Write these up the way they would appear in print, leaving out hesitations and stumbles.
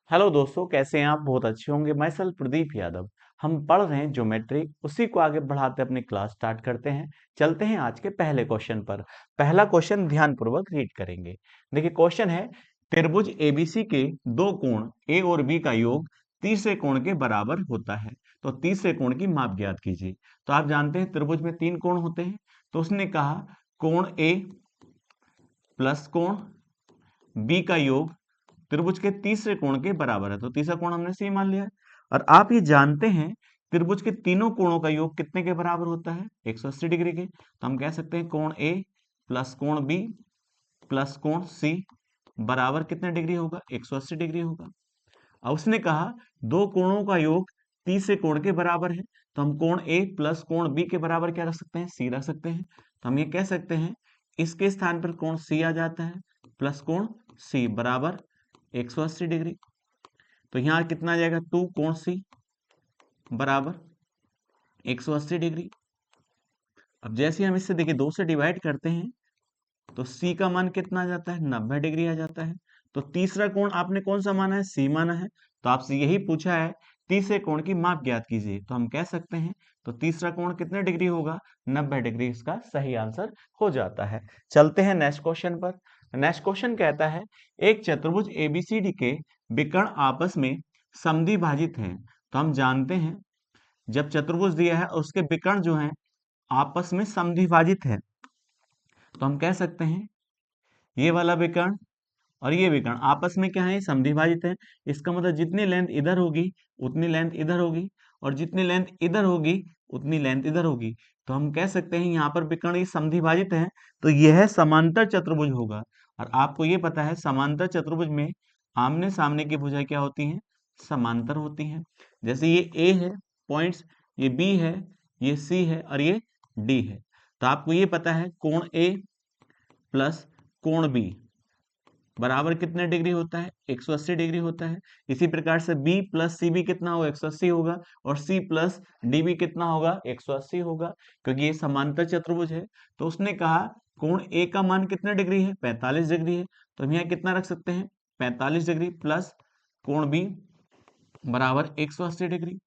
Hello दोस्तों, कैसे हैं आप? बहुत अच्छे होंगे। मैं सेल्फ प्रदीप यादव। हम पढ़ रहे हैं ज्योमेट्री, उसी को आगे बढ़ाते अपनी क्लास स्टार्ट करते हैं। चलते हैं आज के पहले क्वेश्चन पर। पहला क्वेश्चन ध्यानपूर्वक रीड करेंगे। देखिए क्वेश्चन है, त्रिभुज एबीसी के दो कोण ए और बी का योग तीसरे कोण के बराबर होता है। तो तीसरे कोण की माप ज्ञात कीजिए। तो आप जानते हैं त्रिभुज में तीन कोण होते हैं। तो उसने कहा कोण ए प्लस कोण बी का योग त्रिभुज के तीसरे कोण के बराबर है। तो तीसरा कोण हमने सी मान लिया है। और आप ये जानते हैं त्रिभुज के तीनों कोणों का योग कितने के बराबर होता है? 180 डिग्री के। तो हम कह सकते हैं कोण ए प्लस कोण बी प्लस कोण सी बराबर कितने डिग्री होगा? 180 डिग्री होगा। अब उसने कहा दो कोणों का योग तीसरे कोण के बराबर है। तो हम कोण ए प्लस कोण बी के बराबर क्या रख सकते हैं? सी रख सकते हैं। तो हम ये कह सकते हैं इसके स्थान पर कोण सी आ जाता है प्लस कोण सी बराबर 180 डिग्री। तो यहाँ कितना आ जाएगा? 2 कोण सी बराबर 180 डिग्री। अब जैसे हम इससे देखिए 2 से डिवाइड करते हैं तो सी का मान कितना आ जाता है? 90 डिग्री आ जाता है। तो तीसरा कोण आपने कौन सा माना है? सी माना है। तो आपसे यही पूछा है तीसरे कोण की माप ज्ञात कीजिए। तो हम कह सकते हैं तो तीसरा कोण कितने डिग्री होगा? 90 डिग्री इसका सही आंसर हो जाता है। चलते हैं नेक्स्ट क्वेश्चन पर। नेक्स्ट क्वेश्चन कहता है एक चतुर्भुज एबीसीडी के विकर्ण आपस में समद्विभाजित हैं। तो हम जानते हैं जब चतुर्भुज दिया है और उसके विकर्ण जो हैं आपस में समद्विभाजित है, तो हम कह सकते हैं ये वाला विकर्ण और ये विकर्ण आपस में क्या है? समद्विभाजित है। इसका मतलब जितनी लेंथ इधर होगी उतनी लेंथ इधर होगी, और जितनी लेंथ इधर होगी उतनी लेंथ इधर होगी। तो हम कह सकते हैं यहाँ पर विकर्ण ये समद्विभाजित है, तो यह समांतर चतुर्भुज होगा। और आपको ये पता है समांतर चतुर्भुज में आमने सामने की भुजाएं क्या होती हैं? समांतर होती हैं। जैसे ये ए है पॉइंट्स, ये बी है, ये सी है और ये डी है। तो आपको ये पता है कोण ए प्लस कोण बी बराबर कितने डिग्री होता है? 180 डिग्री होता है। इसी प्रकार से b प्लस सी भी कितना होगा? 180 होगा। और c प्लस डी भी कितना होगा? 180 होगा, क्योंकि ये समांतर चतुर्भुज है। तो उसने कहा कोण a का मान कितने डिग्री है? 45 डिग्री है। तो हम यहाँ कितना रख सकते हैं? 45 डिग्री प्लस कोण b बराबर 180 डिग्री।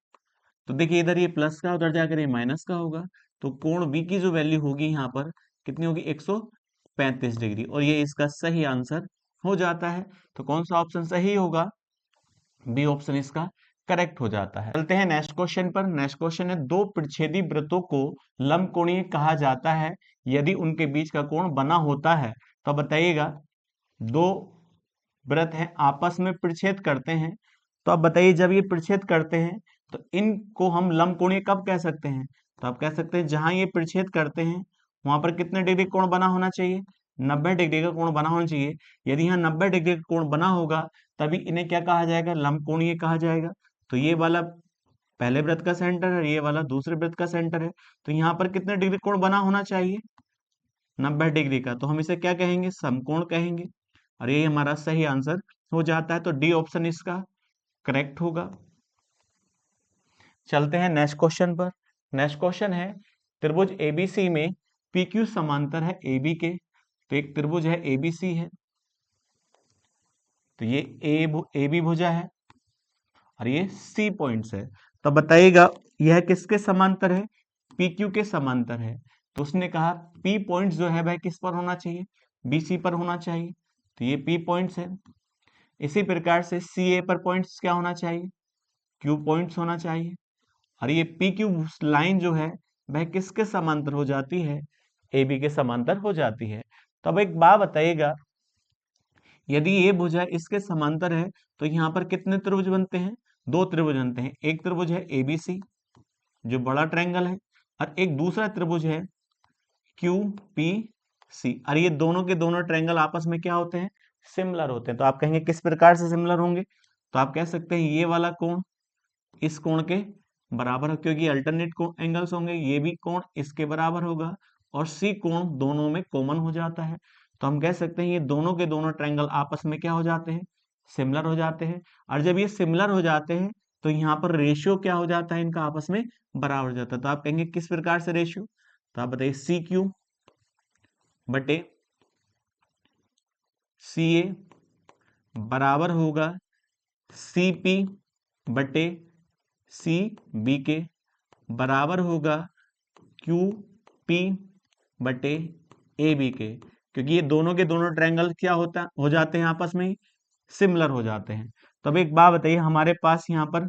तो देखिए इधर ये प्लस का, उधर जाकर ये माइनस का होगा। तो कोण बी की जो वैल्यू होगी यहाँ पर कितनी होगी? 135 डिग्री। और ये इसका सही आंसर हो जाता है। तो कौन सा ऑप्शन सही होगा? बी ऑप्शन इसका करेक्ट हो जाता है। चलते हैं नेक्स्ट क्वेश्चन पर। नेक्स्ट क्वेश्चन है दो प्रच्छेदी वृत्तों को लंबकोणीय कहा जाता है यदि उनके बीच का कोण बना होता है। तो बताइएगा दो वृत्त हैं आपस में प्रच्छेद करते हैं, तो आप बताइए जब ये प्रच्छेद करते हैं तो इनको हम लंबकोणीय कब कह सकते हैं? तो आप कह सकते हैं जहां ये प्रच्छेद करते हैं वहां पर कितने डिग्री कोण बना होना चाहिए? 90 डिग्री का कोण बना होना चाहिए। यदि यहाँ 90 डिग्री का कोण बना होगा तभी इन्हें क्या कहा जाएगा? लंबकोणीय कहा जाएगा। तो ये वाला पहले वृत्त का सेंटर है, ये वाला दूसरे वृत्त का सेंटर है। तो यहाँ पर कितने डिग्री कोण बना होना चाहिए? 90 डिग्री का। तो हम इसे क्या कहेंगे? समकोण कहेंगे। और यही हमारा सही आंसर हो जाता है। तो डी ऑप्शन इसका करेक्ट होगा। चलते हैं नेक्स्ट क्वेश्चन पर। नेक्स्ट क्वेश्चन है त्रिभुज एबीसी में पी क्यू समांतर है ए बी के। तो एक त्रिभुज है एबीसी है, तो ये ए बी भुजा है और ये सी पॉइंट्स है। तो बताइएगा यह किसके समांतर है? पी क्यू के समांतर है। तो उसने कहा पी पॉइंट्स जो है वह किस पर होना चाहिए? बी सी पर होना चाहिए। तो ये पी पॉइंट्स है। इसी प्रकार से सी ए पर पॉइंट्स क्या होना चाहिए? क्यू पॉइंट्स होना चाहिए। और ये पी क्यू लाइन जो है वह किसके समांतर हो जाती है? ए बी के समांतर हो जाती है। तो अब एक बात बताइएगा, यदि ये भुजा इसके समांतर है तो यहाँ पर कितने त्रिभुज बनते हैं? दो त्रिभुज बनते हैं। एक त्रिभुज है एबीसी जो बड़ा ट्रायंगल है, और एक दूसरा त्रिभुज है क्यू पी सी। और ये दोनों के दोनों ट्रायंगल आपस में क्या होते हैं? सिमिलर होते हैं। तो आप कहेंगे किस प्रकार से सिमिलर होंगे? तो आप कह सकते हैं ये वाला कोण इस कोण के बराबर है, क्योंकि अल्टरनेट कोण एंगल्स होंगे। ये भी कोण इसके बराबर होगा और सी कोण दोनों में कॉमन हो जाता है। तो हम कह सकते हैं ये दोनों के दोनों ट्रायंगल आपस में क्या हो जाते हैं? सिमिलर हो जाते हैं। और जब ये सिमिलर हो जाते हैं तो यहाँ पर रेशियो क्या हो जाता है? इनका आपस में बराबर हो जाता है। तो आप कहेंगे किस प्रकार से रेशियो? तो आप बताइए सी क्यू बटे सी ए बराबर होगा सी पी बटे सी बी के बराबर होगा क्यू पी बटे ए बी के, क्योंकि ये दोनों के दोनों ट्रायंगल क्या हो जाते हैं, आपस में सिमिलर हो जाते हैं। तो अब एक बात बताइए, हमारे पास यहाँ पर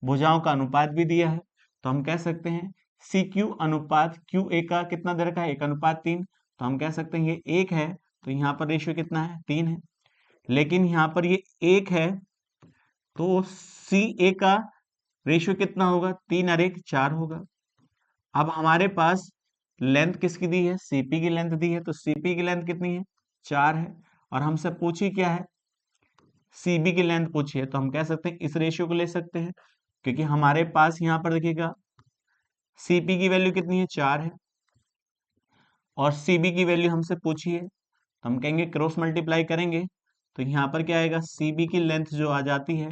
भुजाओं का अनुपात भी दिया है, तो हम कह सकते हैं सी क्यू अनुपात क्यू ए का कितना दे रखा है, 1:3, तो हम कह सकते हैं ये 1 है, तो यहाँ पर रेशियो कितना है, 3 है। लेकिन यहाँ पर ये 1 है, तो सी ए का रेशियो कितना होगा, 3 और 1 4 होगा। अब हमारे पास लेंथ किसकी दी है, सीपी की लेंथ दी है, तो सीपी की लेंथ कितनी है, 4 है, और हमसे पूछी क्या है, सीबी की लेंथ पूछी है, तो हम कह सकते हैं इस रेशियो को ले सकते हैं, क्योंकि हमारे पास यहाँ पर देखिएगा सीपी की वैल्यू कितनी है, 4 है, और सीबी की वैल्यू हमसे पूछी है, तो हम कहेंगे क्रॉस मल्टीप्लाई करेंगे, तो यहाँ पर क्या आएगा, सीबी की लेंथ जो आ जाती है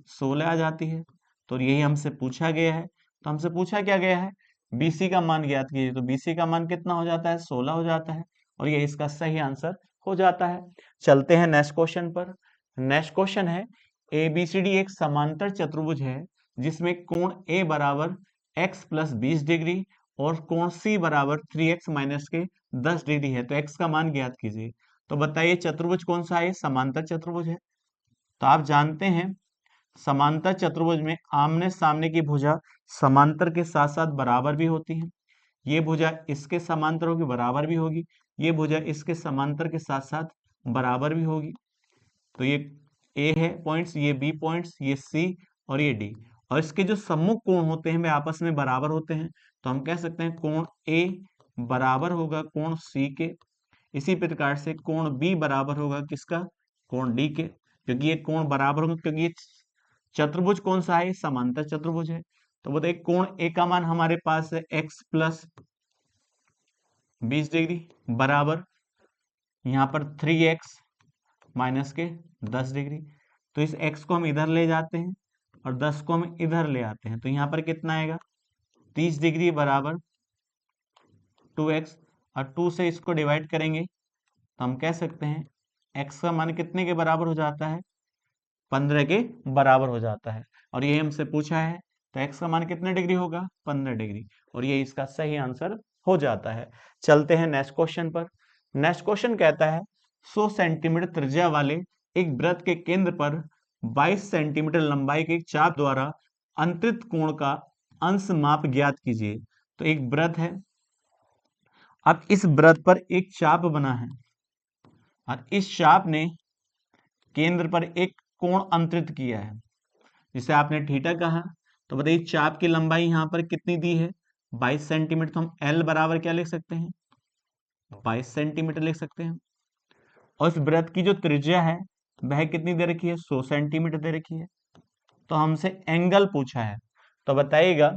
16 आ जाती है, तो यही हमसे पूछा गया है। तो हमसे पूछा क्या गया है, बीसी का मान ज्ञात कीजिए, तो बीसी का मान कितना हो जाता है, 16 हो जाता है, और ये इसका सही आंसर हो जाता है। चलते हैं नेक्स्ट क्वेश्चन पर। नेक्स्ट क्वेश्चन है, एबीसीडी एक समांतर चतुर्भुज है जिसमें कोण ए बराबर x प्लस 20 डिग्री और कोण सी बराबर 3x माइनस के 10 डिग्री है, तो x का मान ज्ञात कीजिए। तो बताइए चतुर्भुज कौन सा है, समांतर चतुर्भुज है। तो आप जानते हैं समांतर चतुर्भुज में आमने सामने की भुजा समांतर के साथ साथ बराबर भी होती है। ये भुजा इसके समांतर होगी, बराबर भी होगी, ये भुजा इसके समांतर के साथ साथ बराबर भी होगी। तो ये ए है पॉइंट्स, ये बी पॉइंट्स, ये सी और ये डी, और इसके जो सम्मुख कोण होते हैं वे आपस में बराबर होते हैं, तो हम कह सकते हैं कोण ए बराबर होगा कोण सी के। इसी प्रकार से कोण बी बराबर होगा किसका, कोण डी के, क्योंकि ये कोण बराबर होगा, क्योंकि ये चतुर्भुज कौन सा है, समांतर चतुर्भुज है। तो बताइए कोण ए का मान हमारे पास है x प्लस 20 डिग्री बराबर यहाँ पर 3x माइनस के 10 डिग्री, तो इस x को हम इधर ले जाते हैं और 10 को हम इधर ले आते हैं, तो यहाँ पर कितना आएगा, 30 डिग्री बराबर 2x, और 2 से इसको डिवाइड करेंगे तो हम कह सकते हैं x का मान कितने के बराबर हो जाता है, 15 के बराबर हो जाता है, और यही हमसे पूछा है, तो x का मान कितने डिग्री होगा, 15 डिग्री, और ये इसका सही आंसर हो जाता है। चलते हैं नेक्स्ट क्वेश्चन पर। नेक्स्ट क्वेश्चन कहता है 100 सेंटीमीटर त्रिज्या वाले एक वृत्त के केंद्र पर 22 सेंटीमीटर लंबाई के एक चाप द्वारा अंतरित कोण का अंश माप ज्ञात कीजिए। तो एक वृत्त है, अब इस वृत्त पर एक चाप बना है, और इस चाप ने केंद्र पर एक कोण अंतरित किया है, जिसे आपने थीटा कहा। तो बताइए चाप की लंबाई यहाँ पर कितनी दी है, 22 सेंटीमीटर, तो हम L बराबर क्या लिख सकते हैं, 22 सेंटीमीटर लिख सकते हैं। और इस वृत्त की जो त्रिज्या है वह कितनी दे रखी है, 100 सेंटीमीटर दे रखी है। तो हमसे एंगल पूछा है, तो बताइएगा,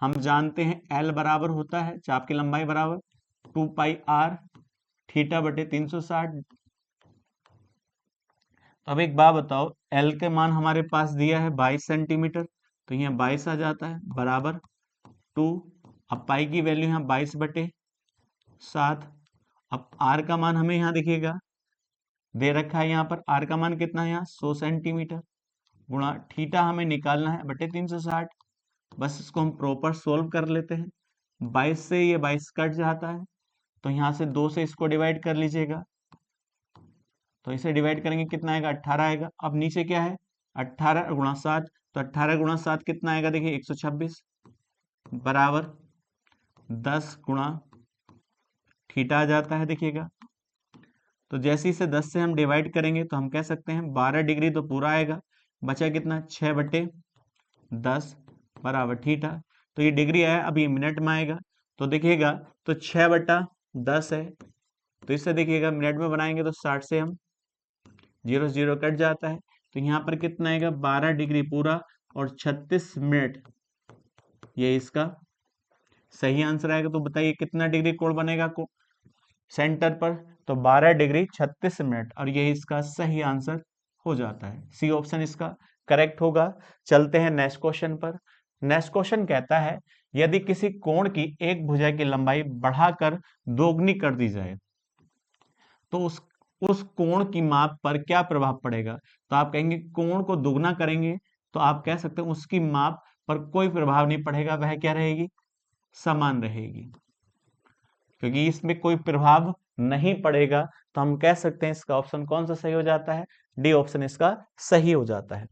हम जानते हैं L बराबर होता है चाप की लंबाई बराबर 2 पाई r थीटा बटे 360। तो अब एक बात बताओ, L के मान हमारे पास दिया है 22 सेंटीमीटर, तो यहाँ 22 आ जाता है बराबर 2, अब पाई की वैल्यू यहाँ 22 बटे 7। अब R का मान हमें यहाँ दिखेगा, दे रखा है यहाँ पर R का मान कितना है, यहाँ 100 सेंटीमीटर, गुणा थीटा हमें निकालना है बटे 360। बस इसको हम प्रॉपर सोल्व कर लेते हैं, 22 से ये 22 कट जाता है, तो यहाँ से 2 से इसको डिवाइड कर लीजिएगा, तो इसे डिवाइड करेंगे कितना आएगा, 18 आएगा। अब नीचे क्या है, 18 गुणा 7, तो 18 गुणा 7 कितना आएगा, देखिए 126 बराबर 10 गुणा थीटा आ जाता है, देखिएगा। तो जैसे इसे 10 से हम डिवाइड करेंगे तो हम कह सकते हैं 12 डिग्री तो पूरा आएगा, बचा कितना 6 बटे 10 बराबर थीटा। तो ये डिग्री आया, अब ये मिनट में आएगा, तो देखिएगा तो 6 बटा 10 है, तो इससे देखिएगा मिनट में बनाएंगे तो 60 से हम 0 0 कट जाता है, तो यहाँ पर कितना आएगा 12 डिग्री पूरा और 36 मिनट, ये इसका सही आंसर आएगा। तो बताइए कितना डिग्री कोण बनेगा सेंटर पर, तो 12 डिग्री 36 मिनट, और यही इसका सही आंसर हो जाता है, सी ऑप्शन इसका करेक्ट होगा। चलते हैं नेक्स्ट क्वेश्चन पर। नेक्स्ट क्वेश्चन कहता है यदि किसी कोण की एक भुजा की लंबाई बढ़ाकर दोगुनी कर दी जाए तो उस कोण की माप पर क्या प्रभाव पड़ेगा। तो आप कहेंगे कोण को दुगना करेंगे तो आप कह सकते हैं उसकी माप पर कोई प्रभाव नहीं पड़ेगा, वह क्या रहेगी, समान रहेगी। क्योंकि इसमें कोई प्रभाव नहीं पड़ेगा तो हम कह सकते हैं इसका ऑप्शन कौन सा सही हो जाता है, डी ऑप्शन इसका सही हो जाता है।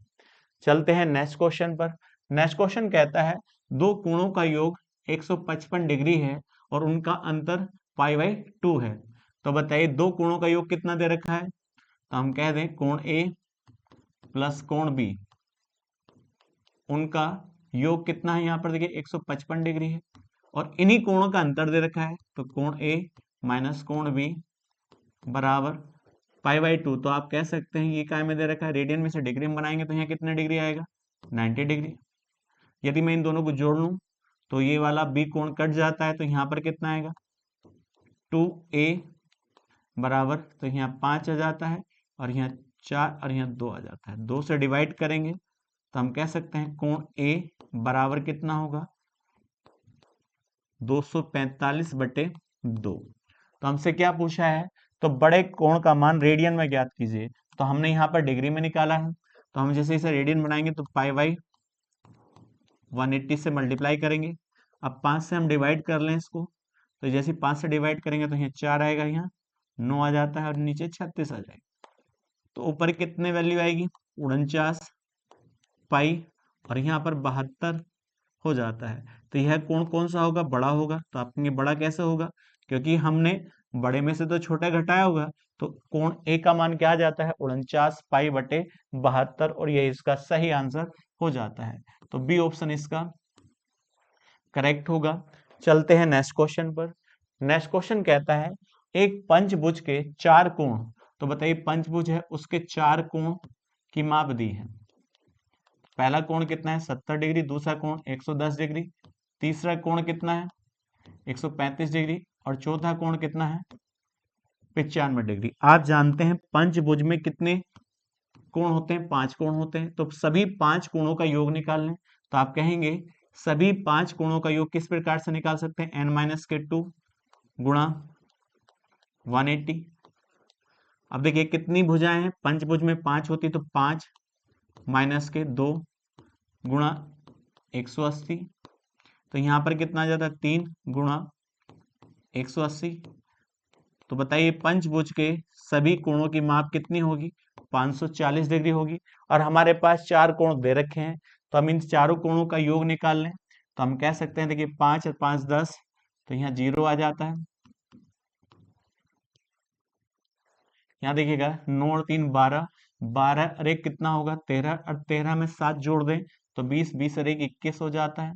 चलते हैं नेक्स्ट क्वेश्चन पर। नेक्स्ट क्वेश्चन कहता है दो कोणों का योग 155 डिग्री है और उनका अंतर π/2 है। तो बताइए दो कोणों का योग कितना दे रखा है, तो हम कह दें कोण ए प्लस कोण बी, उनका योग कितना है, यहाँ पर देखिए 155 डिग्री है और इन्हीं कोणों का अंतर दे रखा है। तो कोण ए माइनस कोण बी बराबर π/2। तो आप कह सकते हैं ये काय में दे रखा है, रेडियन में से डिग्री में बनाएंगे तो यहाँ कितने डिग्री आएगा, 90 डिग्री। यदि मैं इन दोनों को जोड़ लूं तो ये वाला बी कोण कट जाता है, तो यहाँ पर कितना आएगा 2a बराबर, तो यहाँ 5 आ जाता है और यहाँ 4 और यहाँ 2 आ जाता है। 2 से डिवाइड करेंगे तो हम कह सकते हैं कोण ए बराबर कितना होगा 245/2। तो हमसे क्या पूछा है, तो बड़े कोण का मान रेडियन में ज्ञात कीजिए। तो हमने यहाँ पर डिग्री में निकाला है, तो हम जैसे इसे रेडियन बनाएंगे तो π/180 से मल्टीप्लाई करेंगे। अब 5 से हम डिवाइड कर लें इसको, तो जैसे 5 से डिवाइड करेंगे तो यहाँ 4 आएगा, यहाँ 9 आ जाता है और नीचे 36 आ जाएगा। तो ऊपर कितने वैल्यू आएगी 49 पाई और यहाँ पर 72 हो जाता है। तो यह कोण कौन सा होगा, बड़ा होगा। तो आप कहेंगे बड़ा कैसे होगा, क्योंकि हमने बड़े में से तो छोटा घटाया होगा। तो कोण ए का मान क्या आ जाता है 49 π/72 और यह इसका सही आंसर हो जाता है। तो बी ऑप्शन इसका करेक्ट होगा। चलते हैं नेक्स्ट क्वेश्चन पर। नेक्स्ट क्वेश्चन कहता है एक पंचभुज के 4 कोण, तो बताइए पंचभुज है उसके 4 कोण की माप दी है। पहला कोण कितना है 70 डिग्री, दूसरा कोण 110 डिग्री, तीसरा कोण कितना है 135 डिग्री और चौथा कोण कितना है 95 डिग्री। आप जानते हैं पंचभुज में कितने कोण होते हैं, 5 कोण होते हैं। तो सभी 5 कोणों का योग निकाल लें। तो आप कहेंगे सभी 5 कोणों का योग किस प्रकार से निकाल सकते हैं, n-2 गुणा 180। अब देखिए कितनी भुजाएं हैं, पंचभुज में 5 होती, तो 5 -2 गुणा 180। तो यहां पर कितना आ जाता है 3 गुणा 180। तो बताइए पंचभुज के सभी कोणों की माप कितनी होगी 540 डिग्री होगी। और हमारे पास 4 कोण दे रखे हैं, तो हम इन चारों कोणों का योग निकाल लें। तो हम कह सकते हैं देखिए 5 और 5 10, तो यहाँ 0 आ जाता है। यहाँ देखिएगा 9 और 3 12, 12 और 1 कितना होगा 13 और 13 में 7 जोड़ दें तो 20, 20 और 1 21 हो जाता है।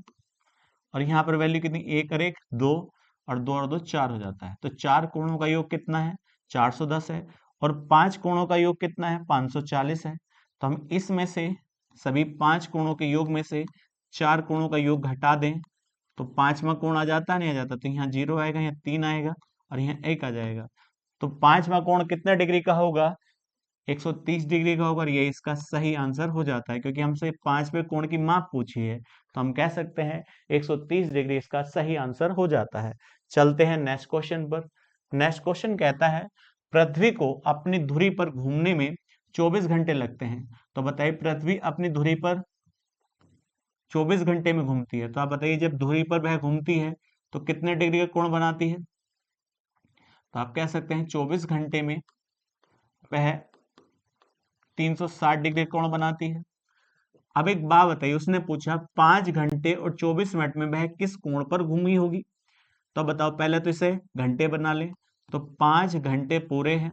और यहाँ पर वैल्यू कितनी 1 और 1 2 और 2 और 2 4 हो जाता है। तो 4 कोणों का योग कितना है 410 है और 5 कोणों का योग कितना है 540 है। तो हम इसमें से सभी 5 कोणों के योग में से 4 कोणों का योग घटा दें तो 5वां कोण आ जाता है, नहीं आ जाता। तो यहाँ 0 आएगा, यहाँ 3 आएगा और यहाँ 1 आ जाएगा। तो 5वां कोण कितने डिग्री का होगा 130 डिग्री का होगा और ये इसका सही आंसर हो जाता है, क्योंकि हमसे 5वें कोण की माप पूछी है। तो हम कह सकते हैं 130 डिग्री इसका सही आंसर हो जाता है। चलते हैं नेक्स्ट क्वेश्चन पर। नेक्स्ट क्वेश्चन कहता है पृथ्वी को अपनी धुरी पर घूमने में 24 घंटे लगते हैं। तो बताइए पृथ्वी अपनी धुरी पर 24 घंटे में घूमती है। तो आप बताइए जब धुरी पर वह घूमती है तो कितने डिग्री का कोण बनाती है। तो आप कह सकते हैं 24 घंटे में वह 360 डिग्री कोण बनाती है। अब एक बात बताइए, उसने पूछा 5 घंटे और 24 मिनट में वह किस कोण पर घूमी होगी। तो बताओ, पहले तो इसे घंटे बना ले। तो 5 घंटे पूरे हैं,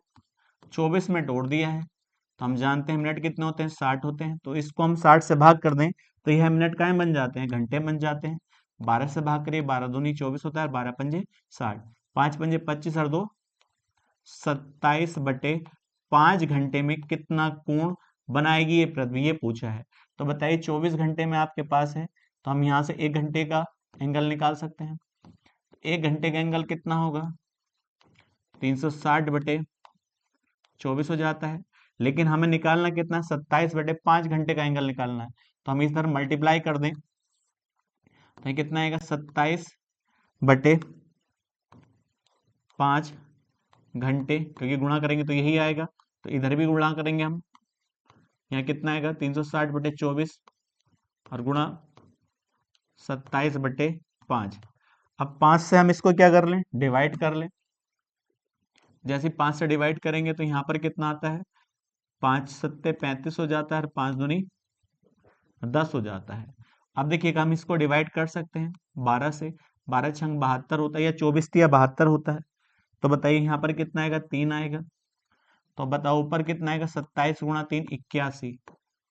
24 मिनट और दिया है। तो हम जानते हैं मिनट कितने होते हैं 60 होते हैं। तो इसको हम 60 से भाग कर दें तो यह मिनट काय बन जाते हैं, घंटे बन जाते हैं। 12 से भाग करिए, 12 दूनी 24 होता है, 12 पंजे 60, 5 पंजे 25 और 2 27/5 घंटे में कितना कोण बनाएगी ये पृथ्वी, ये पूछा है। तो बताइए 24 घंटे में आपके पास है तो हम यहाँ से 1 घंटे का एंगल निकाल सकते हैं। 1 घंटे का एंगल कितना होगा 360/24 हो जाता है। लेकिन हमें निकालना कितना 27/5 घंटे का एंगल निकालना है। तो हम इस तरह मल्टीप्लाई कर दें तो कितना आएगा 27/5 घंटे, क्योंकि गुणा करेंगे तो यही आएगा। तो इधर भी गुणा करेंगे हम यहाँ कितना आएगा 360/24 और गुणा 27/5। अब 5 से हम इसको क्या कर लें, डिवाइड कर लें। जैसे 5 से डिवाइड करेंगे तो यहाँ पर कितना आता है, 5 सत्ते 35 हो जाता है और 5 दूनी 10 हो जाता है। अब देखिएगा हम इसको डिवाइड कर सकते हैं 12 से, 12 छंग 72 होता है, या 24 या 72 होता है। तो बताइए यहाँ पर कितना आएगा, 3 आएगा। तो बताओ ऊपर कितना आएगा, 27 गुणा 3 81।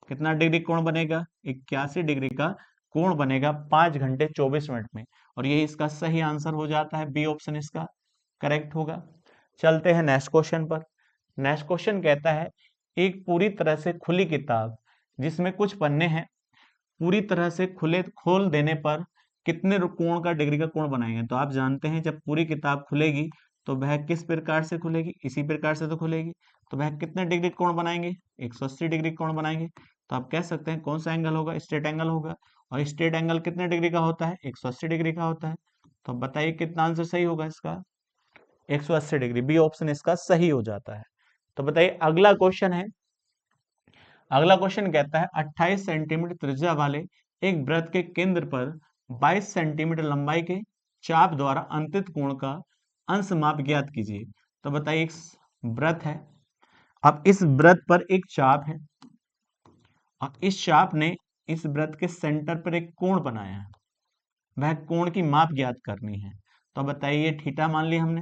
कितना डिग्री कोण बनेगा, 81 डिग्री का कोण बनेगा 5 घंटे 24 मिनट में। और यही इसका सही आंसर हो जाता है, बी ऑप्शन इसका करेक्ट होगा। चलते हैं नेक्स्ट क्वेश्चन पर। नेक्स्ट क्वेश्चन कहता है, एक पूरी तरह से खुली किताब जिसमें कुछ पन्ने हैं, पूरी तरह से खोल देने पर कितने कोण का डिग्री का कोण बनाएंगे। तो आप जानते हैं जब पूरी किताब खुलेगी तो वह किस प्रकार से खुलेगी, इसी प्रकार से तो खुलेगी। तो वह कितने डिग्री कोण बनाएंगे, 180 डिग्री कोण बनाएंगे। तो आप कह सकते हैं कौन सा एंगल होगा, स्ट्रेट एंगल होगा। और स्ट्रेट एंगल कितने डिग्री का होता है, 180 डिग्री का होता है। तो बताइए कितना आंसर सही होगा इसका, 180 डिग्री। बी ऑप्शन इसका सही हो जाता है। तो बताइए अगला क्वेश्चन है। अगला क्वेश्चन कहता है 28 सेंटीमीटर त्रिज्या वाले एक वृत्त के केंद्र पर 22 सेंटीमीटर लंबाई के चाप द्वारा अंतित कोण का अंश माप ज्ञात कीजिए। तो बताइए एक वृत्त है, अब इस वृत्त पर एक चाप है, और इस चाप ने इस वृत्त के सेंटर पर एक कोण बनाया है, वह कोण की माप ज्ञात करनी है। तो बताइए थीटा मान लिया हमने,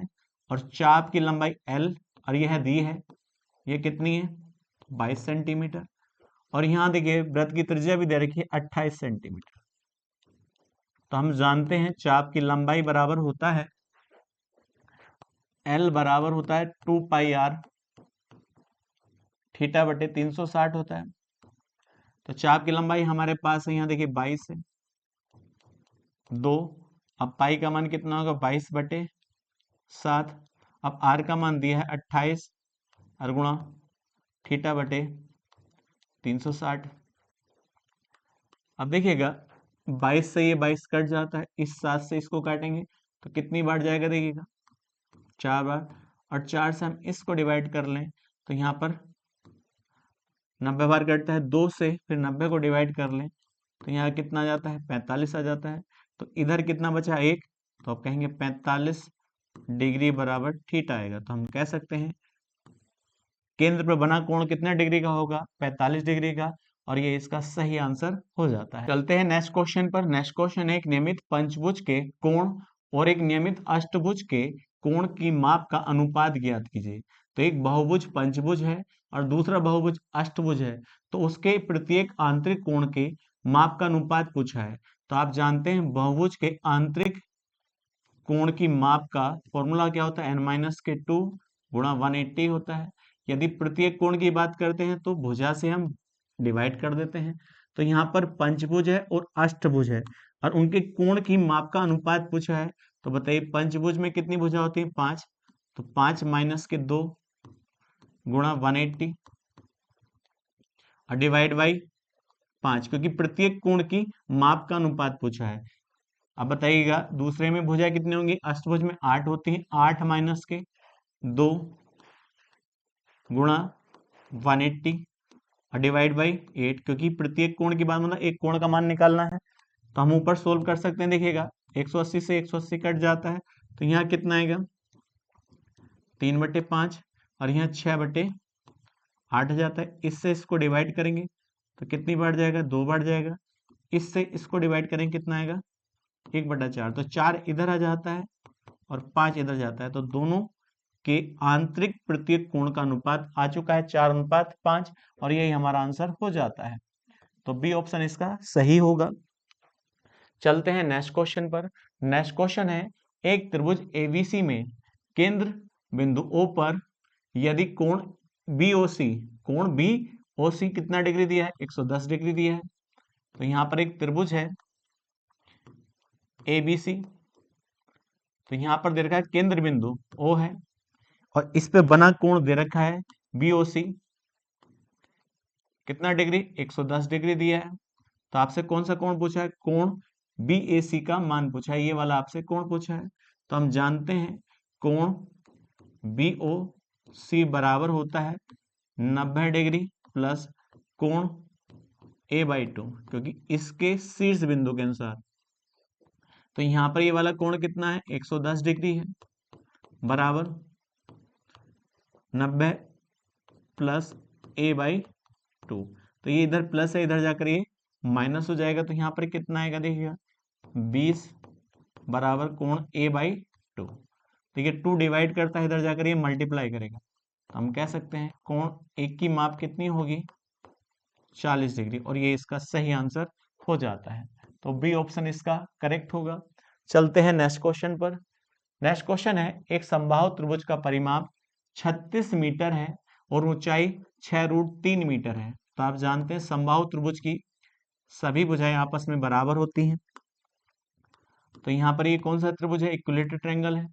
और चाप की लंबाई l और यह दी है, ये कितनी है 22 सेंटीमीटर। और यहाँ देखिए वृत्त की त्रिज्या भी दे रखी है 28 सेंटीमीटर। तो हम जानते हैं चाप की लंबाई बराबर होता है L बराबर होता है 2πr थीटा बटे 360 होता है। तो चाप की लंबाई हमारे पास है यहाँ देखिए 22 है, 2। अब पाई का मान कितना होगा 22/7। अब आर का मान दिया है 28 और गुणा थीटा बटे 360। अब देखिएगा 22 से ये 22 कट जाता है, इस 7 से इसको काटेंगे तो कितनी बार जाएगा देखिएगा 4 बार। और 4 से हम इसको डिवाइड कर लें तो यहाँ पर 90 बार कटता है, 2 से फिर 90 को डिवाइड कर लें तो यहाँ कितना आ जाता है 45 आ जाता है। तो इधर कितना बचा 1, तो आप कहेंगे 45 डिग्री बराबर थीटा आएगा। तो हम कह सकते हैं केंद्र पर बना कोण कितने डिग्री का होगा, 45 डिग्री का। और ये इसका सही आंसर हो जाता है। चलते हैं नेक्स्ट क्वेश्चन पर। नेक्स्ट क्वेश्चन है, एक नियमित पंचभुज के कोण और एक नियमित अष्टभुज के कोण की माप का अनुपात ज्ञात कीजिए। तो एक बहुभुज पंचभुज है और दूसरा बहुभुज अष्टभुज है, तो उसके प्रत्येक आंतरिक कोण के माप का अनुपात पूछा है। तो आप जानते हैं बहुभुज के आंतरिक कोण की माप का फॉर्मूला क्या होता है, n-2 गुणा 180 होता है। यदि प्रत्येक कोण की बात करते हैं तो भुजा से हम डिवाइड कर देते हैं। तो यहाँ पर पंचभुज है और अष्टभुज है और उनके कोण की माप का अनुपात पूछा है। तो बताइए पंचभुज में कितनी भुजा होती है, 5। तो 5 माइनस के 2 गुणा 180 और डिवाइड बाई 5, क्योंकि प्रत्येक कोण की माप का अनुपात पूछा है। अब बताइएगा दूसरे में भुजा कितनी होंगी, अष्टभुज में 8 होती है, 8 माइनस के 2 गुणा 180 और डिवाइड बाई 8, क्योंकि प्रत्येक कोण की बात मतलब एक कोण का मान निकालना है। तो हम ऊपर सोल्व कर सकते हैं, देखिएगा 180 से 180 कट जाता है तो यहाँ कितना आएगा 3/5 और यहाँ 6/8 जाता है। इससे इसको डिवाइड करेंगे तो कितनी बार जाएगा, 2 बार जाएगा। इससे इसको डिवाइड करेंगे कितना आएगा 1/4। तो 4 इधर आ जाता है और 5 इधर जाता है, तो दोनों के आंतरिक प्रत्येक कोण का अनुपात आ चुका है 4:5 और यही हमारा आंसर हो जाता है। तो बी ऑप्शन इसका सही होगा। चलते हैं नेक्स्ट क्वेश्चन पर। नेक्स्ट क्वेश्चन है, एक त्रिभुज एबीसी में केंद्र बिंदु O पर यदि कोण BOC, कोण BOC कितना डिग्री दिया है, 110 डिग्री दिया है। तो यहाँ पर एक त्रिभुज है ABC, तो यहाँ पर दे रखा है केंद्र बिंदु O है और इस पे बना कोण दे रखा है BOC, कितना डिग्री, 110 डिग्री दिया है। तो आपसे कौन सा कोण पूछा है, कोण BAC का मान पूछा है, ये वाला आपसे कोण पूछा है। तो हम जानते हैं कोण BOC बराबर होता है 90 डिग्री प्लस कोण a/2, क्योंकि इसके शीर्ष बिंदु के अनुसार। तो यहां पर ये वाला कोण कितना है, 110 डिग्री है, बराबर 90 प्लस a/2। तो ये इधर प्लस है, इधर जाकर ये माइनस हो जाएगा, तो यहाँ पर कितना आएगा देखिएगा 20 बराबर कोण a/2। तो ये 2 डिवाइड करता है, इधर जाकर ये मल्टीप्लाई करेगा, तो हम कह सकते हैं कोण एक की माप कितनी होगी 40 डिग्री, और ये इसका सही आंसर हो जाता है। तो बी ऑप्शन इसका करेक्ट होगा। चलते हैं नेक्स्ट क्वेश्चन पर। नेक्स्ट क्वेश्चन है, एक समबाहु त्रिभुज का परिमाप 36 मीटर है और ऊंचाई 6√3 मीटर है। तो आप जानते हैं समबाहु त्रिभुज की सभी भुजाएं आपस में बराबर होती हैं। तो यहाँ पर ये कौन सा त्रिभुज है, इक्विलेटरल ट्रायंगल है,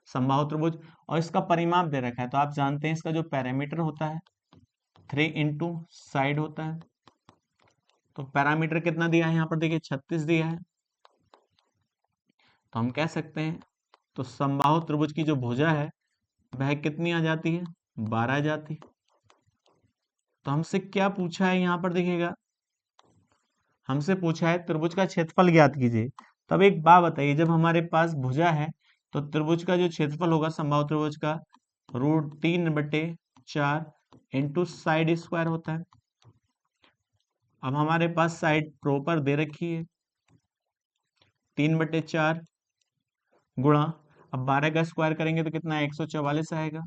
समबाहु त्रिभुज, और इसका परिमाप दे रखा है। तो आप जानते हैं इसका जो पैरामीटर होता है 3 इंटू साइड होता है। तो पैरामीटर कितना दिया है यहाँ पर देखिए 36 दिया है। तो हम कह सकते हैं तो समबाहु त्रिभुज की जो भुजा है वह कितनी आ जाती है 12 आ जाती है। तो हमसे क्या पूछा है यहाँ पर देखिएगा, हमसे पूछा है त्रिभुज का क्षेत्रफल ज्ञात कीजिए। तब एक बात बताइए, जब हमारे पास भुजा है तो त्रिभुज का जो क्षेत्रफल होगा समबाहु त्रिभुज का √3/4 इंटू साइड स्क्वायर होता है। अब हमारे पास साइड प्रॉपर दे रखी है 3/4 गुणा, अब 12 का स्क्वायर करेंगे तो कितना 144 आएगा,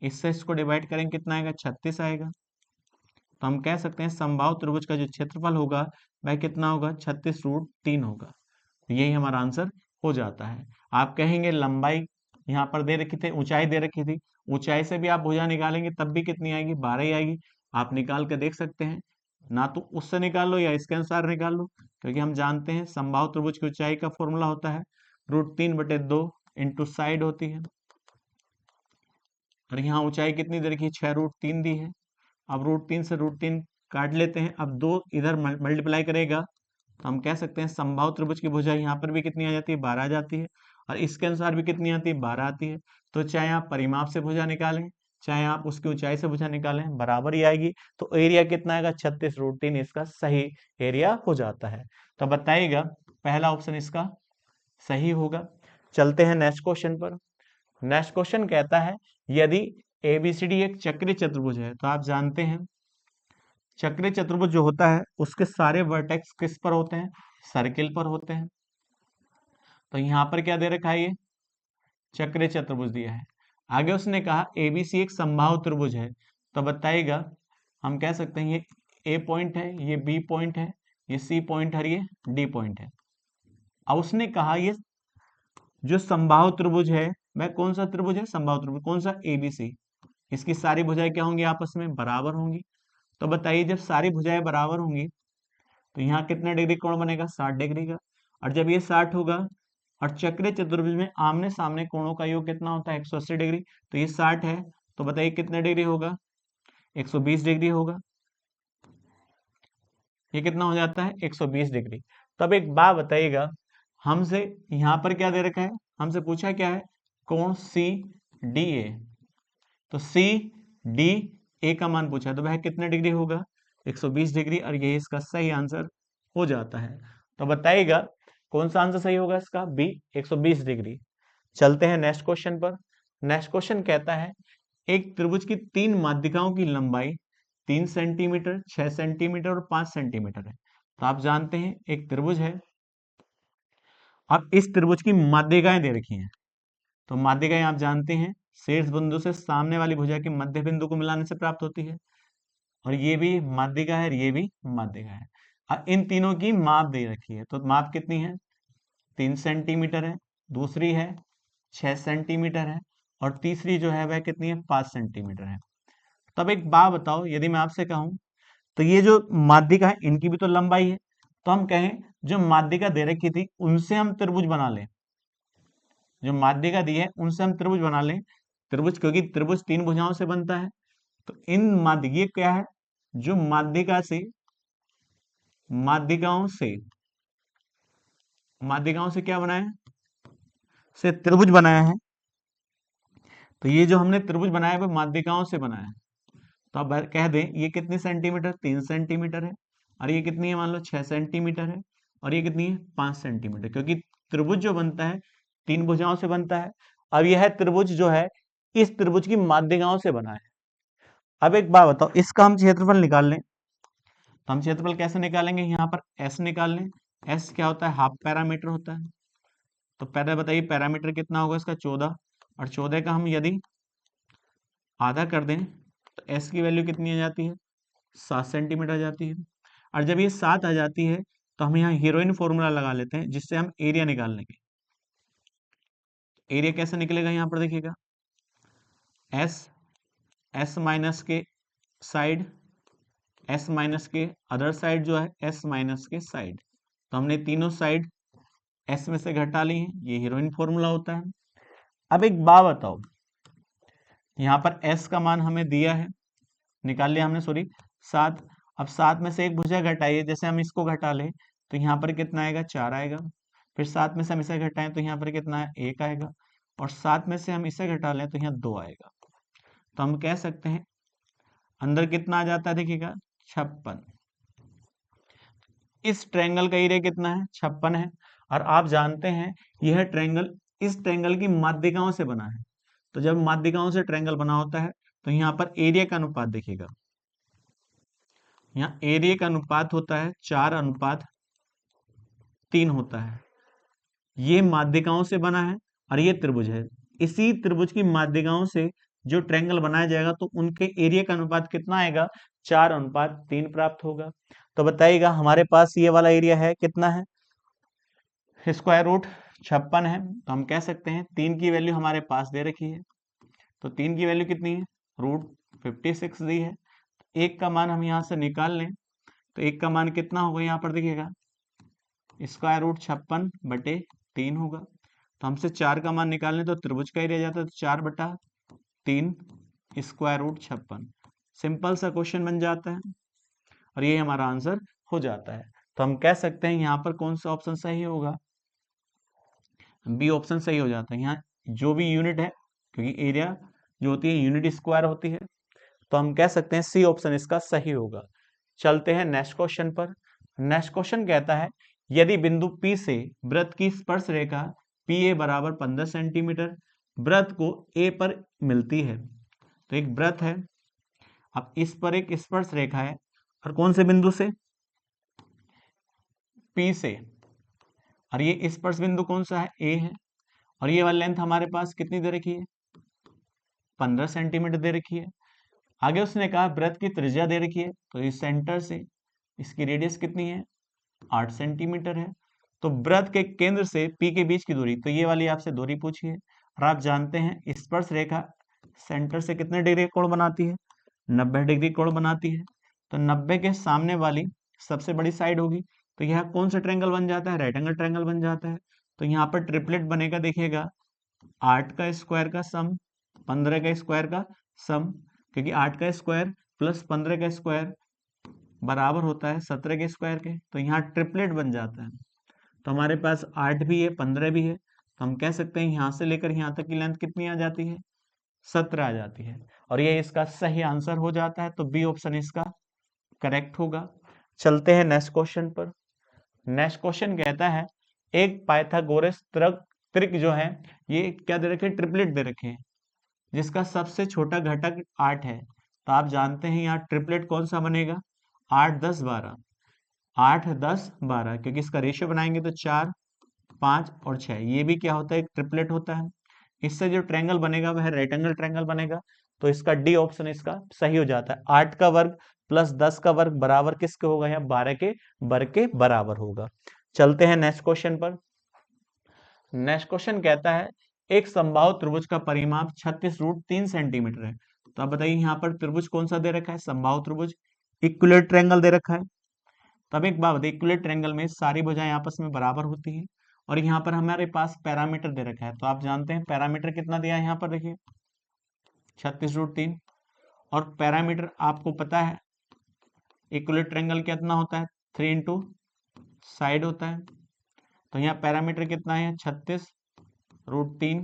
इससे इसको डिवाइड करेंगे कितना आएगा 36 आएगा। तो हम कह सकते हैं समबाहु त्रिभुज का जो क्षेत्रफल होगा वह कितना होगा 36√3 होगा। यही हमारा आंसर हो जाता है। आप कहेंगे लंबाई यहाँ पर दे रखी थी, ऊंचाई दे रखी थी, ऊंचाई से भी आप भुजा निकालेंगे तब भी कितनी आएगी 12 ही आएगी। आप निकाल कर देख सकते हैं, ना तो उससे निकाल लो या इसके अनुसार निकाल लो, क्योंकि हम जानते हैं समबाहु त्रिभुज की ऊंचाई का फॉर्मूला होता है √3/2 इंटू साइड होती है, और यहाँ ऊंचाई कितनी दे रखी है 6√3 दी है। अब √3 से √3 काट लेते हैं, अब 2 इधर मल्टीप्लाई करेगा तो हम कह सकते हैं समबाहु त्रिभुज की भुजा यहाँ पर भी कितनी आ जाती है 12 आ जाती है, और इसके अनुसार भी कितनी आती है 12 आती है। तो चाहे आप परिमाप से भुजा निकालें चाहे आप उसकी ऊंचाई से भुजा निकालें बराबर ही आएगी। तो एरिया कितना आएगा 36√3, इसका सही एरिया हो जाता है। तो बताइएगा पहला ऑप्शन इसका सही होगा। चलते हैं नेक्स्ट क्वेश्चन पर। नेक्स्ट क्वेश्चन कहता है, यदि एबीसीडी एक चक्रीय चतुर्भुज है, तो आप जानते हैं चक्रीय चतुर्भुज जो होता है उसके सारे वर्टेक्स किस पर होते हैं, सर्किल पर होते हैं। तो यहाँ पर क्या दे रखा है, ये चक्रीय चतुर्भुज दिया है। आगे उसने कहा एबीसी एक समबाहु त्रिभुज है। तो बताइएगा, हम कह सकते हैं ये ए पॉइंट है, ये बी पॉइंट है, ये सी पॉइंट है, ये डी पॉइंट है। अब उसने कहा ये जो समबाहु त्रिभुज है वह कौन सा त्रिभुज है, समबाहु त्रिभुज कौन सा, एबीसी। इसकी सारी भुजाएं क्या होंगी आपस में बराबर होंगी। तो बताइए जब सारी भुजाएं बराबर होंगी तो यहाँ कितना डिग्री कोण बनेगा 60 डिग्री का, और जब ये 60 होगा और चक्रीय चतुर्भुज में आमने सामने कोणों का योग कितना होता है 180 डिग्री, तो ये 60 है, तो बताइए कितना डिग्री होगा 120 डिग्री होगा। ये कितना हो जाता है 120 डिग्री। तब एक बात बताइएगा, हमसे यहाँ पर क्या दे रखा है, हमसे पूछा क्या है कोण सी डी ए। तो सी डी ए का मान पूछा है, तो वह कितने डिग्री होगा 120 डिग्री, और यही इसका सही आंसर हो जाता है। तो बताइएगा कौन सा आंसर सही होगा इसका, बी 120 डिग्री। चलते हैं नेक्स्ट क्वेश्चन पर। नेक्स्ट क्वेश्चन कहता है, एक त्रिभुज की 3 माध्यिकाओं की लंबाई 3 सेंटीमीटर 6 सेंटीमीटर और 5 सेंटीमीटर है। तो आप जानते हैं एक त्रिभुज है, अब इस त्रिभुज की माध्यिकाएं दे रखी हैं। तो माध्यिकाएं आप जानते हैं शीर्ष बिंदु से सामने वाली भुजा के मध्य बिंदु को मिलाने से प्राप्त होती है, और ये भी माध्यिका है और ये भी माध्यिका है। अब इन तीनों की माप दे रखी है, तो माप कितनी है 3 सेंटीमीटर है, दूसरी है 6 सेंटीमीटर है, और तीसरी जो है वह कितनी है 5 सेंटीमीटर है। तब एक बात बताओ, यदि मैं आपसे कहूं तो ये जो माध्यिका है इनकी भी तो लंबाई है, तो हम कहें जो माध्यिका दे रखी थी उनसे हम त्रिभुज बना लें, जो माध्यिका दी है उनसे हम त्रिभुज बना लें। त्रिभुज क्योंकि त्रिभुज 3 भुजाओं से बनता है, तो इन माध्य ये क्या है जो माध्यिका से माध्यिकाओं से माध्यिकाओं से क्या बनाया है, से त्रिभुज बनाया है। तो ये जो हमने त्रिभुज बनाया है वो माध्यिकाओं से बनाया है। तो अब कह दें ये कितनी सेंटीमीटर, 3 सेंटीमीटर है, और ये कितनी है, मान लो 6 सेंटीमीटर है, और ये कितनी है, 5 सेंटीमीटर, क्योंकि त्रिभुज जो बनता है 3 भुजाओं से बनता है। अब यह त्रिभुज जो है इस त्रिभुज की माध्यिकाओं से बना है। अब एक बात बताओ, इसका हम क्षेत्रफल निकाल लें, तो हम क्षेत्रफल कैसे निकालेंगे, यहाँ पर एस निकाल लें। एस क्या होता है, हाफ पैरामीटर होता है। तो पहले बताइए पैरामीटर कितना होगा इसका, 14, और 14 का हम यदि आधा कर दें तो एस की वैल्यू कितनी आ जाती है, 7 सेंटीमीटर आ जाती है। और जब ये 7 आ जाती है तो हम यहाँ हीरोइन फॉर्मूला लगा लेते हैं, जिससे हम एरिया निकाल लेंगे। एरिया कैसे निकलेगा, यहाँ पर देखिएगा, एस, एस माइनस के साइड, एस माइनस के अदर साइड जो है एस माइनस के साइड, तो हमने तीनों साइड एस में से घटा ली है, ये हीरोइन फॉर्मूला होता है। अब एक बात बताओ, यहाँ पर एस का मान हमें दिया है, निकाल लिया हमने, सॉरी 7। अब 7 में से एक भुजा घटाइए, जैसे हम इसको घटा लें तो यहाँ पर कितना आएगा, 4 आएगा। फिर 7 में से हम इसे घटाएं तो यहाँ पर कितना है, 1 आएगा। और 7 में से हम इसे घटा लें तो यहाँ 2 आएगा। तो हम कह सकते हैं अंदर कितना आ जाता है, देखिएगा 56। इस ट्रायंगल का एरिया कितना है, 56 है। और आप जानते हैं यह ट्रायंगल इस ट्रायंगल की माध्यिकाओं से बना है। तो जब माध्यिकाओं से ट्रायंगल बना होता है तो यहाँ पर एरिया का अनुपात देखिएगा, यहाँ एरिया का अनुपात होता है 4:3 होता है। ये माध्यिकाओं से बना है और ये त्रिभुज है। इसी त्रिभुज की माध्यिकाओं से जो ट्रायंगल बनाया जाएगा तो उनके एरिया का अनुपात कितना आएगा, 4:3 प्राप्त होगा। तो बताइएगा हमारे पास ये वाला एरिया है कितना है, स्क्वायर रूट 56 है। तो हम कह सकते हैं 3 की वैल्यू हमारे पास दे रखी है, तो 3 की वैल्यू कितनी है, √56 दी है। एक का मान हम यहाँ से निकाल लें तो एक का मान कितना होगा, यहाँ पर देखिएगा √56/3 होगा। तो हमसे 4 का मान निकालने तो त्रिभुज का एरिया जाता है, तो 4/3 √56। सिंपल सा क्वेश्चन बन जाता है और ये हमारा आंसर हो जाता है। तो हम कह सकते हैं यहाँ पर कौन सा ऑप्शन सही होगा, बी ऑप्शन सही हो जाता है। यहाँ जो भी यूनिट है, क्योंकि एरिया जो होती है यूनिट स्क्वायर होती है, तो हम कह सकते हैं सी ऑप्शन इसका सही होगा। चलते हैं नेक्स्ट क्वेश्चन पर। नेक्स्ट क्वेश्चन कहता है यदि बिंदु P से वृत्त की स्पर्श रेखा PA बराबर 15 सेंटीमीटर वृत्त को A पर मिलती है, तो एक वृत्त है, अब इस पर एक स्पर्श रेखा है, और कौन से बिंदु से, P से, और ये स्पर्श बिंदु कौन सा है, A है, और ये वाली लेंथ हमारे पास कितनी दे रखी है, 15 सेंटीमीटर दे रखी है। आगे उसने कहा वृत्त की त्रिज्या दे रखी है, तो इस सेंटर से इसकी रेडियस कितनी है, 8 सेंटीमीटर है। तो वृत्त के केंद्र से P के बीच की दूरी, तो ये वाली आपसे दूरी पूछी है, और आप जानते हैं स्पर्श रेखा सेंटर से कितने डिग्री कोण बनाती है, 90 डिग्री कोण बनाती है। तो 90 के सामने वाली सबसे बड़ी साइड होगी, तो यह कौन सा ट्रायंगल बन जाता है, राइट एंगल ट्रायंगल बन जाता है। तो यहाँ पर ट्रिपलेट बनेगा, देखिएगा 8 का स्क्वायर का सम, 15 का स्क्वायर का सम, क्योंकि 8 का स्क्वायर प्लस 15 का स्क्वायर बराबर होता है 17 के स्क्वायर के, तो यहाँ ट्रिपलेट बन जाता है। तो हमारे पास 8 भी है, 15 भी है, तो हम कह सकते हैं यहाँ से लेकर यहाँ तक की लेंथ कितनी आ जाती है, 17 आ जाती है, और ये इसका सही आंसर हो जाता है। तो बी ऑप्शन इसका करेक्ट होगा। चलते हैं नेक्स्ट क्वेश्चन पर। नेक्स्ट क्वेश्चन कहता है एक पाइथागोरस त्रिक जो है, ये क्या दे रखे, ट्रिपलेट दे रखे हैं, जिसका सबसे छोटा घटक 8 है। तो आप जानते हैं यहाँ ट्रिपलेट कौन सा बनेगा, 8 10 12, 8 10 12, क्योंकि इसका रेशियो बनाएंगे तो 4 5 और 6, ये भी क्या होता है, एक ट्रिपलेट होता है। इससे जो ट्रायंगल बनेगा वह राइट एंगल ट्रायंगल बनेगा, तो इसका डी ऑप्शन इसका सही हो जाता है। 8 का वर्ग प्लस 10 का वर्ग बराबर किसके होगा, यहाँ 12 के वर्ग के बराबर होगा। चलते हैं नेक्स्ट क्वेश्चन पर। नेक्स्ट क्वेश्चन कहता है एक समबाहु त्रिभुज का परिमाप 36√3 सेंटीमीटर है। तो आप बताइए यहाँ पर त्रिभुज कौन सा दे रखा है, समबाहु त्रिभुज, इक्विलेटरल ट्रायंगल दे रखा है। तब एक बात बताइए, इक्विलेटरल ट्रायंगल में सारी भुजाएं आपस में बराबर होती हैं, और यहाँ पर हमारे पास पैरामीटर दे रखा है। तो आप जानते हैं पैरामीटर कितना दिया है, यहाँ पर देखिए 36√3, और पैरामीटर आपको पता है इक्विलेटरल ट्रायंगल कितना होता है, 3 इंटू साइड होता है। तो यहाँ पैरामीटर कितना है, 36√3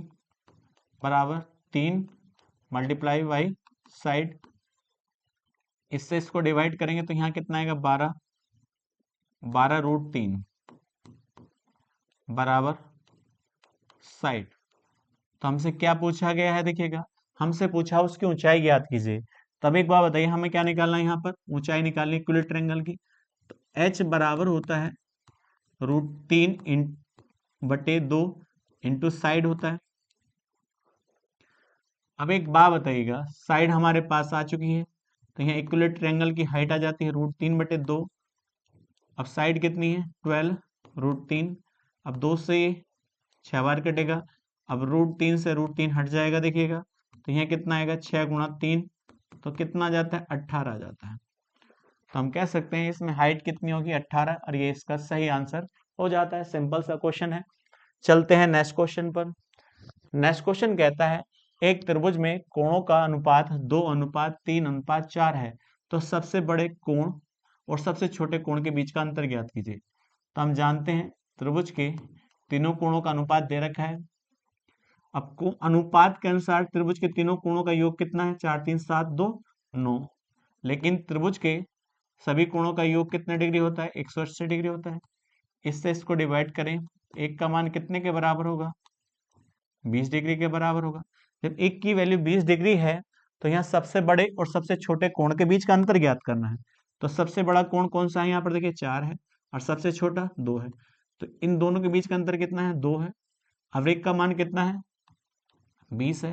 बराबर 3 मल्टीप्लाई बाई साइड, इससे इसको डिवाइड करेंगे तो यहाँ कितना आएगा 12, 12√3 बराबर 60। तो हमसे क्या पूछा गया है, देखिएगा हमसे पूछा उसकी ऊंचाई ज्ञात कीजिए। तब एक बात बताइए, हमें क्या निकालना है, यहाँ पर ऊंचाई निकालनी इक्विलेटरल ट्रायंगल की। तो h बराबर होता है √3 बटे 2 इंटू साइड होता है। अब एक बात बताइएगा, साइड हमारे पास आ चुकी है, तो यहाँ इक्विलेटरल ट्रायंगल की हाइट आ जाती है √3 बटे 2। अब साइड कितनी है 12√3। अब 2 से 6 बार कटेगा। अब √3 से √3 हट जाएगा, देखिएगा तो यहाँ कितना आएगा 6 गुणा 3, तो कितना आ जाता है 18 आ जाता है। तो हम कह सकते हैं इसमें हाइट कितनी होगी 18, और ये इसका सही आंसर हो जाता है। सिंपल सा क्वेश्चन है। चलते हैं नेक्स्ट क्वेश्चन पर। नेक्स्ट क्वेश्चन कहता है एक त्रिभुज में कोणों का अनुपात 2:3:4 है, तो सबसे बड़े कोण और सबसे छोटे कोण के बीच का अंतर ज्ञात कीजिए। तो हम जानते हैं त्रिभुज के तीनों कोणों का अनुपात दे रखा है। अब अनुपात के अनुसार त्रिभुज के तीनों कोणों का योग कितना है 4 3 7 2 9। लेकिन त्रिभुज के सभी कोणों का योग कितने डिग्री होता है 180 डिग्री होता है। इससे इसको डिवाइड करें, एक का मान कितने के बराबर होगा 20 डिग्री के बराबर होगा। जब एक की वैल्यू 20 डिग्री है तो यहाँ सबसे बड़े और सबसे छोटे कोण के बीच का अंतर ज्ञात करना है। तो सबसे बड़ा कोण कौन सा है, यहाँ पर देखिए 4 है, और सबसे छोटा 2 है। तो इन दोनों के बीच का अंतर कितना है 2 है। अब एक का मान कितना है 20 है,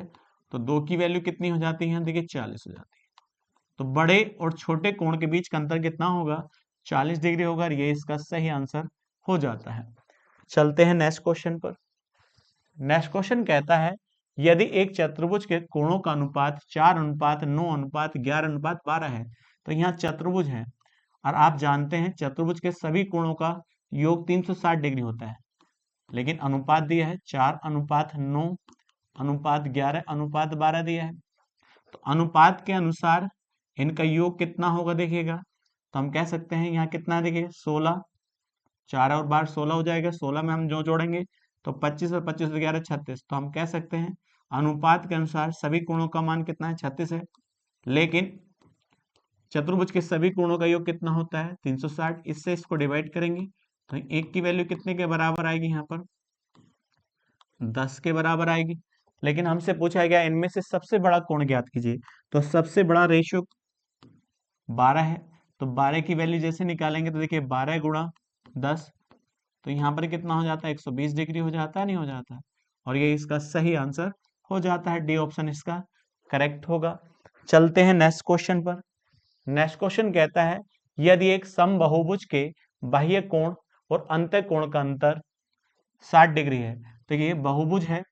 तो 2 की वैल्यू कितनी हो जाती है, देखिए 40 हो जाती है। तो बड़े और छोटे कोण के बीच का अंतर कितना होगा 40 डिग्री होगा, और ये इसका सही आंसर हो जाता है। चलते हैं नेक्स्ट क्वेश्चन पर। नेक्स्ट क्वेश्चन कहता है यदि एक चतुर्भुज के कोणों का अनुपात 4:9:11:12 है, तो यहाँ चतुर्भुज है और आप जानते हैं चतुर्भुज के सभी कोणों का योग 360 डिग्री होता है। लेकिन अनुपात दिया है 4:9:11:12 दिया है। तो अनुपात के अनुसार इनका योग कितना होगा, देखिएगा तो हम कह सकते हैं यहाँ कितना देखिए 16, 4 और 12 16 हो जाएगा। 16 में हम जो जोड़ेंगे तो 25 और 25 11 36। तो हम कह सकते हैं अनुपात के अनुसार सभी कोणों का मान कितना है 36 है। लेकिन चतुर्भुज के सभी कोणों का योग कितना होता है 360। इससे इसको डिवाइड करेंगे तो एक की वैल्यू कितने के बराबर आएगी, यहाँ पर 10 के बराबर आएगी। लेकिन हमसे पूछा गया इनमें से सबसे बड़ा कोण ज्ञात कीजिए। तो सबसे बड़ा रेशियो 12 है, तो 12 की वैल्यू जैसे निकालेंगे तो देखिए 12 गुणा 10, तो यहाँ पर कितना हो जाता है 120 डिग्री हो जाता है, नहीं हो जाता है। और ये इसका सही आंसर हो जाता है, डी ऑप्शन इसका करेक्ट होगा। चलते हैं नेक्स्ट क्वेश्चन पर। नेक्स्ट क्वेश्चन कहता है यदि एक समबाहुभुज के बाह्य कोण और अंतः कोण का अंतर 60 डिग्री है, तो ये बहुभुज है,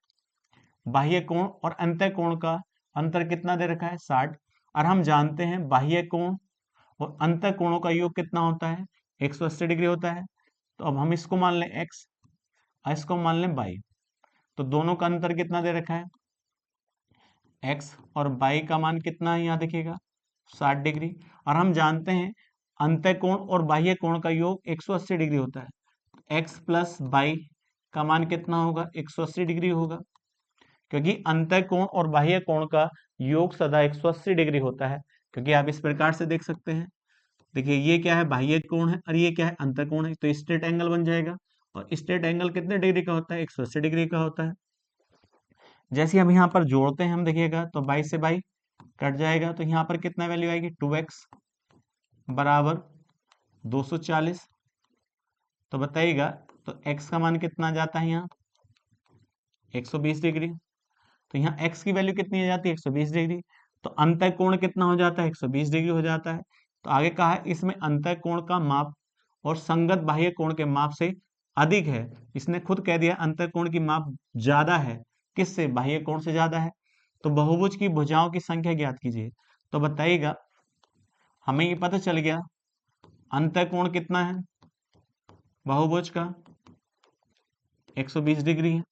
बाह्य कोण और अंतः कोण का अंतर कितना दे रखा है 60। और हम जानते हैं बाह्य कोण और अंतः कोणों का योग कितना होता है 180 डिग्री होता है। तो अब हम इसको मान लें x और इसको मान लें y। तो दोनों का अंतर कितना दे रखा है x और y का मान कितना है, यहाँ देखिएगा 60 डिग्री। और हम जानते हैं अंतः कोण और बाह्य कोण का योग 180 डिग्री होता है। x प्लस y का मान कितना होगा 180 डिग्री होगा, क्योंकि अंतः कोण और बाह्य कोण का योग सदा 180 डिग्री होता है। क्योंकि आप इस प्रकार से देख सकते हैं, देखिए ये क्या है बाह्य कोण है और ये क्या है अंतः कोण है, तो स्ट्रेट एंगल बन जाएगा। और स्ट्रेट एंगल कितने डिग्री का होता है 180 डिग्री का होता है। जैसे हम यहाँ पर जोड़ते हैं, हम देखिएगा तो 22 से 22 कट जाएगा, तो यहाँ पर कितना वैल्यू आएगी 2x बराबर 240। तो बताइएगा तो x का मान कितना जाता है यहाँ 120 डिग्री। तो यहाँ x की वैल्यू कितनी आ जाती है 120 डिग्री। तो अंतः कोण कितना हो जाता है 120 डिग्री हो जाता है। तो आगे कहा है इसमें अंतः कोण का माप और संगत बाह्य कोण के माप से अधिक है। इसने खुद कह दिया अंतः कोण की माप ज्यादा है, किससे बाह्य कोण से ज्यादा है। तो बहुभुज की भुजाओं की संख्या ज्ञात कीजिए। तो बताइएगा हमें ये पता चल गया अंतः कोण कितना है बहुभुज का 120 डिग्री है।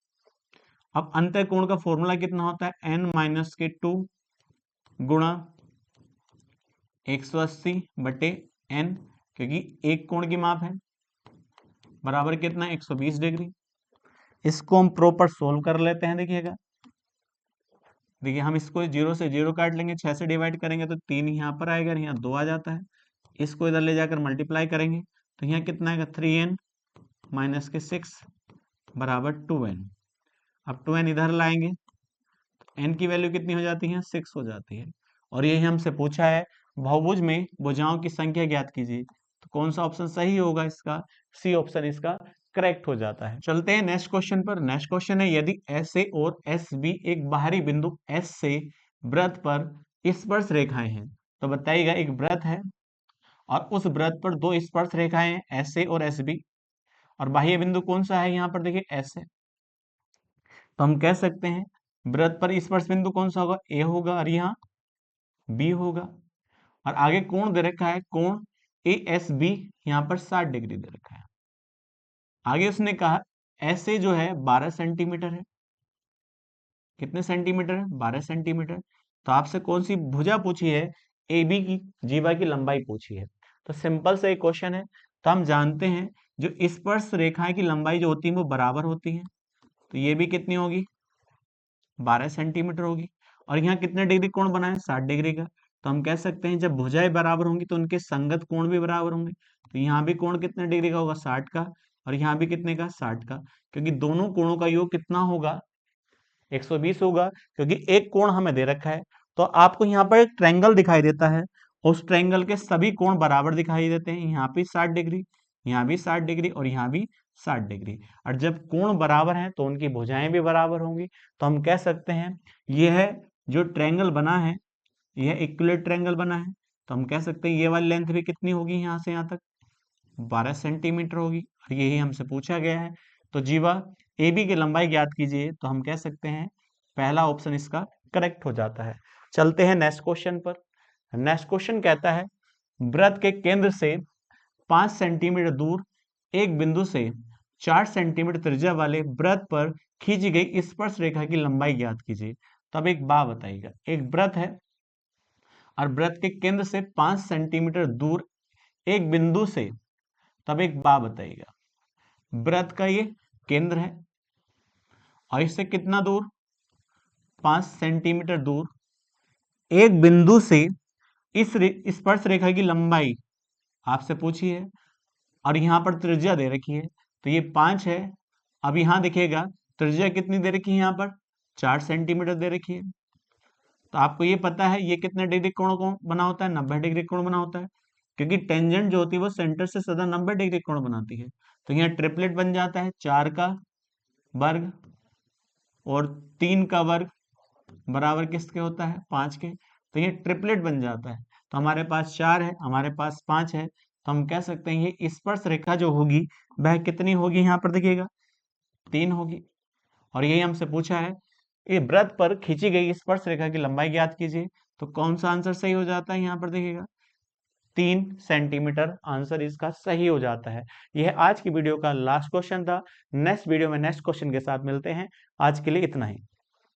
अब अंतः कोण का फॉर्मूला कितना होता है n-2 गुणा 180 बटे n, क्योंकि एक कोण की माप है, बराबर कितना 120 डिग्री। इसको हम प्रॉपर सोल्व कर लेते हैं, देखिएगा देखिए हम इसको 0 से 0 काट लेंगे, 6 से डिवाइड करेंगे तो 3 यहाँ पर आएगा, यहाँ 2 आ जाता है। इसको इधर ले जाकर मल्टीप्लाई करेंगे तो यहाँ कितना आएगा, 3n माइनस के 6 बराबर 2n। अब 2n इधर लाएंगे, n की वैल्यू कितनी हो जाती है, 6 हो जाती है। और यही हमसे पूछा है बहुभुज में भुजाओं की संख्या ज्ञात कीजिए, तो कौन सा ऑप्शन सही होगा इसका, सी ऑप्शन इसका करेक्ट हो जाता है। चलते हैं नेक्स्ट क्वेश्चन पर। नेक्स्ट क्वेश्चन है, यदि एस ए और एस बी एक बाहरी बिंदु एस से वृत्त पर स्पर्श रेखाएं हैं, तो बताइएगा एक वृत्त है और उस वृत्त पर दो स्पर्श रेखाएं हैं, एस ए और एस बी, और बाह्य बिंदु कौन सा है, यहाँ पर देखिए एस है। तो हम कह सकते हैं वृत्त पर स्पर्श बिंदु कौन सा होगा, ए होगा और यहाँ बी होगा। और आगे कोण दे रखा है, कोण ए एस बी यहाँ पर 60 डिग्री दे रखा है। आगे उसने कहा एस ए जो है 12 सेंटीमीटर है। कितने सेंटीमीटर है, 12 सेंटीमीटर। तो आपसे कौन सी भुजा पूछी है, ए बी की जीवा की लंबाई पूछी है। तो सिंपल से एक क्वेश्चन है। तो हम जानते हैं जो स्पर्श रेखाएं की लंबाई जो होती है वो बराबर होती है। तो ये भी कितनी होगी, 12 सेंटीमीटर होगी। और यहाँ कितने डिग्री कोण बना है, 60 डिग्री का। तो हम कह सकते हैं जब भुजाएं बराबर होंगी तो उनके संगत कोण भी बराबर होंगे। तो यहाँ भी कोण कितने डिग्री का होगा, 60 का, और यहाँ भी कितने का, 60 का। क्योंकि दोनों कोणों का योग कितना होगा, 120 होगा, क्योंकि एक कोण हमें दे रखा है। तो आपको यहाँ पर एक ट्रायंगल दिखाई देता है, उस ट्रायंगल के सभी कोण बराबर दिखाई देते हैं। यहाँ भी 60 डिग्री, यहाँ भी 60 डिग्री और यहाँ भी 60 डिग्री। और जब कोण बराबर हैं तो उनकी भुजाएं भी बराबर होंगी। तो हम कह सकते हैं यह जो ट्रायंगल बना है, यह इक्विलेटरल ट्रायंगल बना है। तो हम कह सकते हैं ये वाली लेंथ भी कितनी होगी, यहाँ से यहाँ तक 12 सेंटीमीटर होगी। और यही हमसे पूछा गया है। तो जीवा ए बी की लंबाई ज्ञात कीजिए, तो हम कह सकते हैं पहला ऑप्शन इसका करेक्ट हो जाता है। चलते हैं नेक्स्ट क्वेश्चन पर। नेक्स्ट क्वेश्चन कहता है वृत्त के केंद्र से 5 सेंटीमीटर दूर एक बिंदु से 4 सेंटीमीटर त्रिज्या वाले वृत्त पर खींची गई स्पर्श रेखा की लंबाई ज्ञात कीजिए। तो अब एक बात बताइएगा, एक वृत्त है और वृत्त के केंद्र से 5 सेंटीमीटर दूर एक बिंदु से, तब एक बात बताइएगा वृत्त का ये केंद्र है और इससे कितना दूर, 5 सेंटीमीटर दूर एक बिंदु से इस स्पर्श रेखा की लंबाई आपसे पूछी है और यहां पर त्रिज्या दे रखी है। तो ये 5 है। अब यहां देखिएगा त्रिज्या कितनी दे रखी है, यहां पर 4 सेंटीमीटर दे रखी है। तो आपको ये पता है ये कितने डिग्री कोण बना होता है, 90 डिग्री कोण बना होता है, क्योंकि टेंजेंट जो होती है वो सेंटर से सदा 90 डिग्री कोण बनाती है। तो यहाँ ट्रिपलेट बन जाता है, 4 का वर्ग और 3 का वर्ग बराबर किसके होता है, 5 के। तो ये ट्रिपलेट बन जाता है। तो हमारे पास 4 है, हमारे पास 5 है। तो हम कह सकते हैं ये स्पर्श रेखा जो होगी वह कितनी होगी, यहाँ पर देखिएगा 3 होगी। और यही हमसे पूछा है ये वृत्त पर खींची गई स्पर्श रेखा की लंबाई ज्ञात कीजिए। तो कौन सा आंसर सही हो जाता है, यहाँ पर देखिएगा 3 सेंटीमीटर आंसर इसका सही हो जाता है। यह आज की वीडियो का लास्ट क्वेश्चन था। नेक्स्ट वीडियो में नेक्स्ट क्वेश्चन के साथ मिलते हैं। आज के लिए इतना ही।